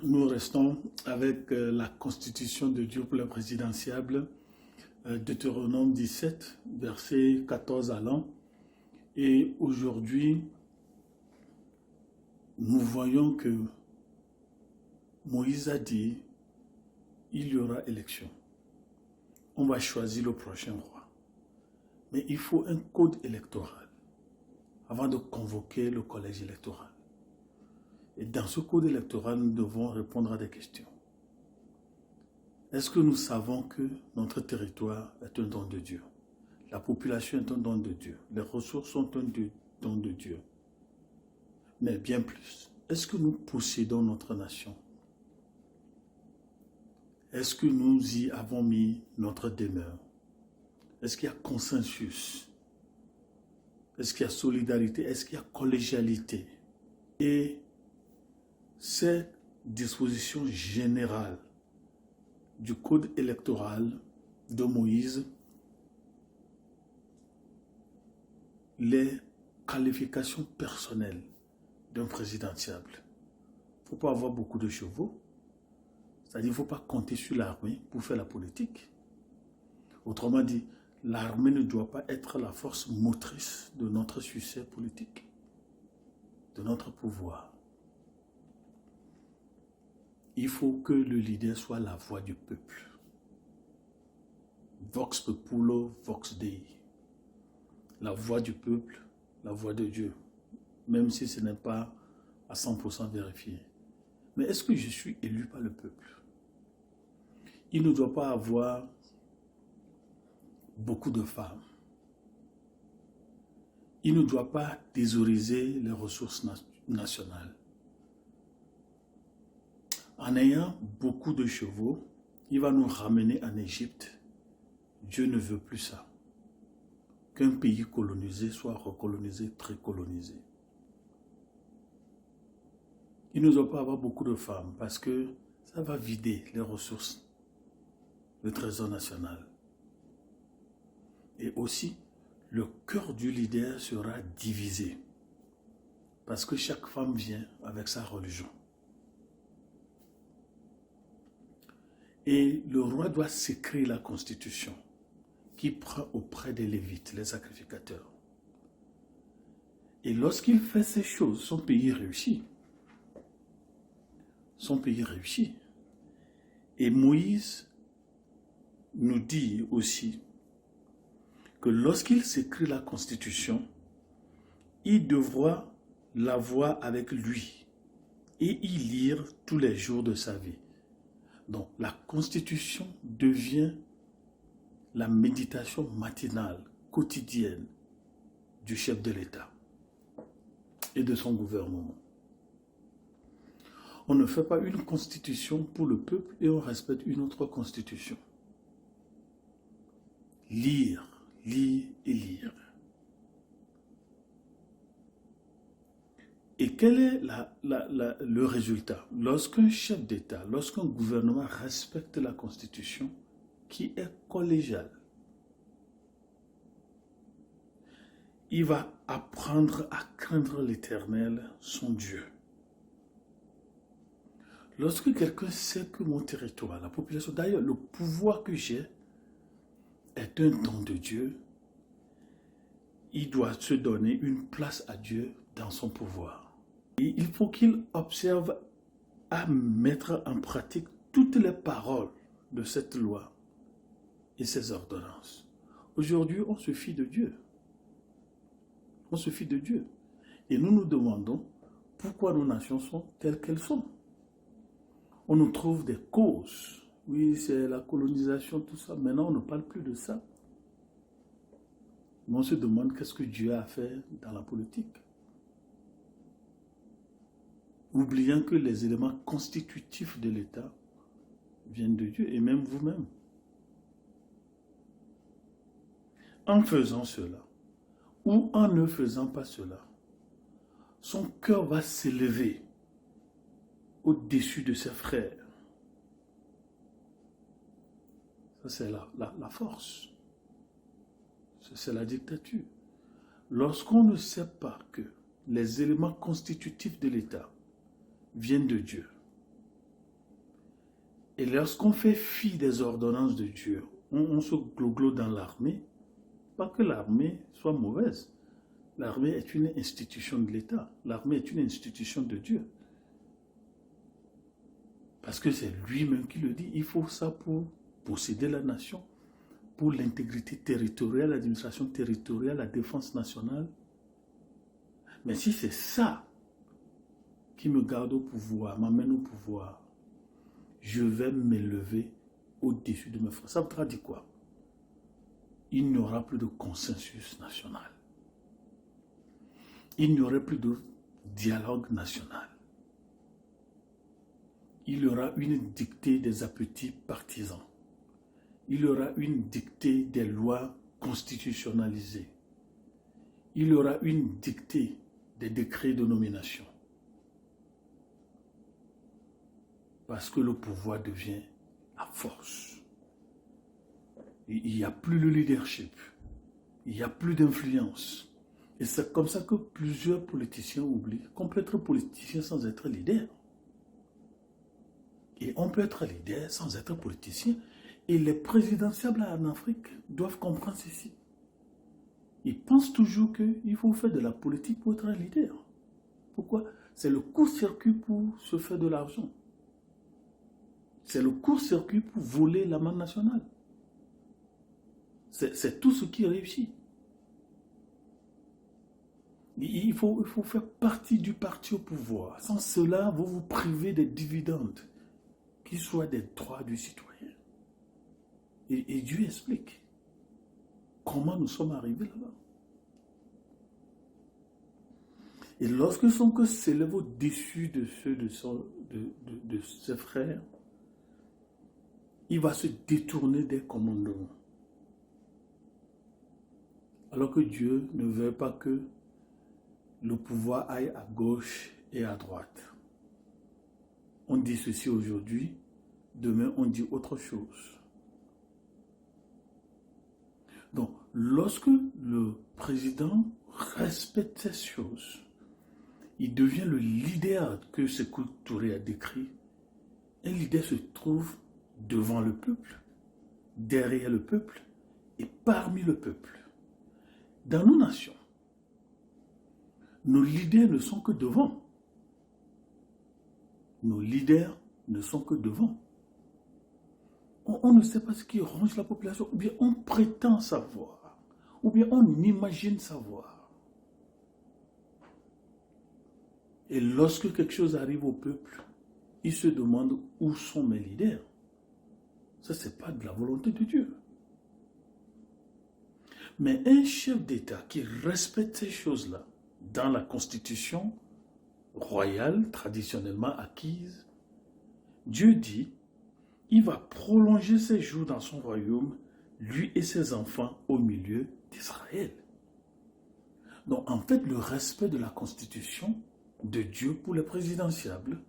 Nous restons avec la constitution de Dieu pour le présidentiable, Deutéronome 17, verset 14 allant. Et aujourd'hui, nous voyons que Moïse a dit, il y aura élection. On va choisir le prochain roi. Mais il faut un code électoral avant de convoquer le collège électoral. Et dans ce code électoral, nous devons répondre à des questions. Est-ce que nous savons que notre territoire est un don de Dieu? La population est un don de Dieu. Les ressources sont un don de Dieu. Mais bien plus, est-ce que nous possédons notre nation? Est-ce que nous y avons mis notre demeure? Est-ce qu'il y a consensus? Est-ce qu'il y a solidarité? Est-ce qu'il y a collégialité? Et ces dispositions générales du code électoral de Moïse, les qualifications personnelles d'un présidentiable. Il ne faut pas avoir beaucoup de chevaux, c'est-à-dire il ne faut pas compter sur l'armée pour faire la politique. Autrement dit, l'armée ne doit pas être la force motrice de notre succès politique, de notre pouvoir. Il faut que le leader soit la voix du peuple. Vox populo, vox Dei. La voix du peuple, la voix de Dieu. Même si ce n'est pas à 100% vérifié. Mais est-ce que je suis élu par le peuple? Il ne doit pas avoir beaucoup de femmes. Il ne doit pas thésauriser les ressources nationales. En ayant beaucoup de chevaux, il va nous ramener en Égypte. Dieu ne veut plus ça. Qu'un pays colonisé soit recolonisé, très colonisé. Il ne doit pas avoir beaucoup de femmes parce que ça va vider les ressources, le trésor national. Et aussi, le cœur du leader sera divisé parce que chaque femme vient avec sa religion. Et le roi doit s'écrire la constitution qui prend auprès des Lévites, les sacrificateurs. Et lorsqu'il fait ces choses, son pays réussit. Son pays réussit. Et Moïse nous dit aussi que lorsqu'il s'écrit la constitution, il devra la voir avec lui et y lire tous les jours de sa vie. Donc, la constitution devient la méditation matinale, quotidienne du chef de l'État et de son gouvernement. On ne fait pas une constitution pour le peuple et on respecte une autre constitution. Lire, lire et lire. Et quel est le résultat? Lorsqu'un chef d'État, lorsqu'un gouvernement respecte la Constitution, qui est collégiale, il va apprendre à craindre l'Éternel, son Dieu. Lorsque quelqu'un sait que mon territoire, la population, d'ailleurs le pouvoir que j'ai est un don de Dieu, il doit se donner une place à Dieu dans son pouvoir. Et il faut qu'il observe à mettre en pratique toutes les paroles de cette loi et ses ordonnances. Aujourd'hui, on se fie de Dieu. On se fie de Dieu. Et nous nous demandons pourquoi nos nations sont telles qu'elles sont. On nous trouve des causes. Oui, c'est la colonisation, tout ça. Maintenant, on ne parle plus de ça. Mais on se demande qu'est-ce que Dieu a fait dans la politique. Oubliant que les éléments constitutifs de l'État viennent de Dieu, et même vous-même. En faisant cela, ou en ne faisant pas cela, son cœur va s'élever au-dessus de ses frères. Ça, c'est la force. C'est la dictature. Lorsqu'on ne sait pas que les éléments constitutifs de l'État viennent de Dieu, Et lorsqu'on fait fi des ordonnances de Dieu, on se gloglo dans l'armée. Pas que l'armée soit mauvaise. L'armée est une institution de l'État. L'armée est une institution de Dieu. Parce que c'est lui-même qui le dit. Il faut ça pour posséder la nation, pour l'intégrité territoriale, l'administration territoriale, la défense nationale. Mais si c'est ça qui me garde au pouvoir, m'amène au pouvoir, je vais m'élever au-dessus de mes frères. Ça voudra dire quoi? Il n'y aura plus de consensus national. Il n'y aura plus de dialogue national. Il y aura une dictée des appétits partisans. Il y aura une dictée des lois constitutionnalisées. Il y aura une dictée des décrets de nomination. Parce que le pouvoir devient la force. Il n'y a plus le leadership. Il n'y a plus d'influence. Et c'est comme ça que plusieurs politiciens oublient qu'on peut être politicien sans être leader. Et on peut être leader sans être politicien. Et les présidentiables en Afrique doivent comprendre ceci. Ils pensent toujours qu'il faut faire de la politique pour être un leader. Pourquoi? C'est le court-circuit pour se faire de l'argent. C'est le court-circuit pour voler la manne nationale. C'est tout ce qui réussit. Il faut faire partie du parti au pouvoir. Sans cela, vous vous privez des dividendes, qui soient des droits du citoyen. Et Dieu explique comment nous sommes arrivés là-bas. Et lorsque son cœur s'élève au-dessus de ceux de ses frères, il va se détourner des commandements. Alors que Dieu ne veut pas que le pouvoir aille à gauche et à droite. On dit ceci aujourd'hui, demain on dit autre chose. Donc, lorsque le président respecte ces choses, il devient le leader que Sékou Touré a décrit. Un leader se trouve devant le peuple, derrière le peuple et parmi le peuple. Dans nos nations, nos leaders ne sont que devant. Nos leaders ne sont que devant. On ne sait pas ce qui ronge la population, ou bien on prétend savoir, ou bien on imagine savoir. Et lorsque quelque chose arrive au peuple, il se demande où sont mes leaders. Ça, ce n'est pas de la volonté de Dieu. Mais un chef d'État qui respecte ces choses-là, dans la constitution royale, traditionnellement acquise, Dieu dit, il va prolonger ses jours dans son royaume, lui et ses enfants au milieu d'Israël. Donc en fait, le respect de la constitution de Dieu pour les présidentiables,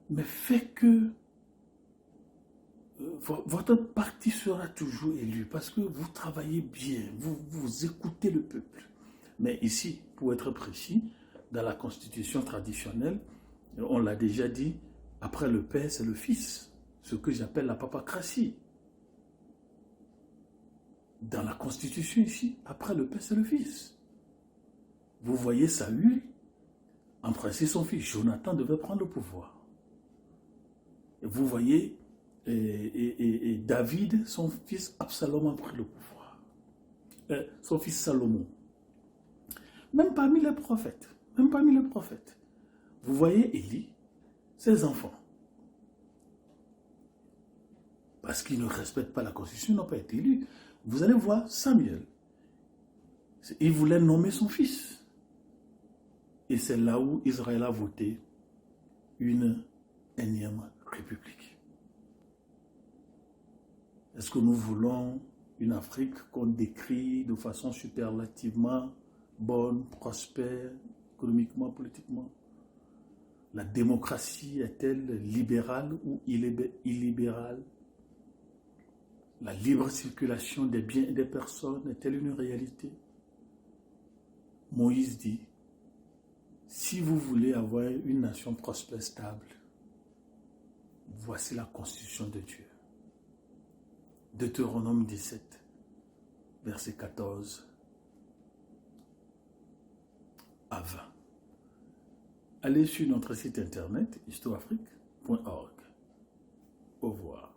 mais fait que votre parti sera toujours élu parce que vous travaillez bien, vous écoutez le peuple. Mais ici, pour être précis, dans la constitution traditionnelle, on l'a déjà dit, après le père, c'est le fils. Ce que j'appelle la papacratie. Dans la constitution ici, après le père, c'est le fils. Vous voyez Saül, en principe son fils Jonathan devait prendre le pouvoir. Et vous voyez David, son fils Absalom a pris le pouvoir. Son fils Salomon. Même parmi les prophètes, vous voyez Élie, ses enfants. Parce qu'ils ne respectent pas la constitution, ils n'ont pas été élus. Vous allez voir Samuel. Il voulait nommer son fils. Et c'est là où Israël a voté une énième république. Est-ce que nous voulons une Afrique qu'on décrit de façon superlativement bonne, prospère, économiquement, politiquement? La démocratie est-elle libérale ou illibérale? La libre circulation des biens et des personnes est-elle une réalité? Moïse dit, si vous voulez avoir une nation prospère, stable, Voici la constitution de Dieu. Deutéronome 17, verset 14 à 20. Allez sur notre site internet histoireafrique.org. Au revoir.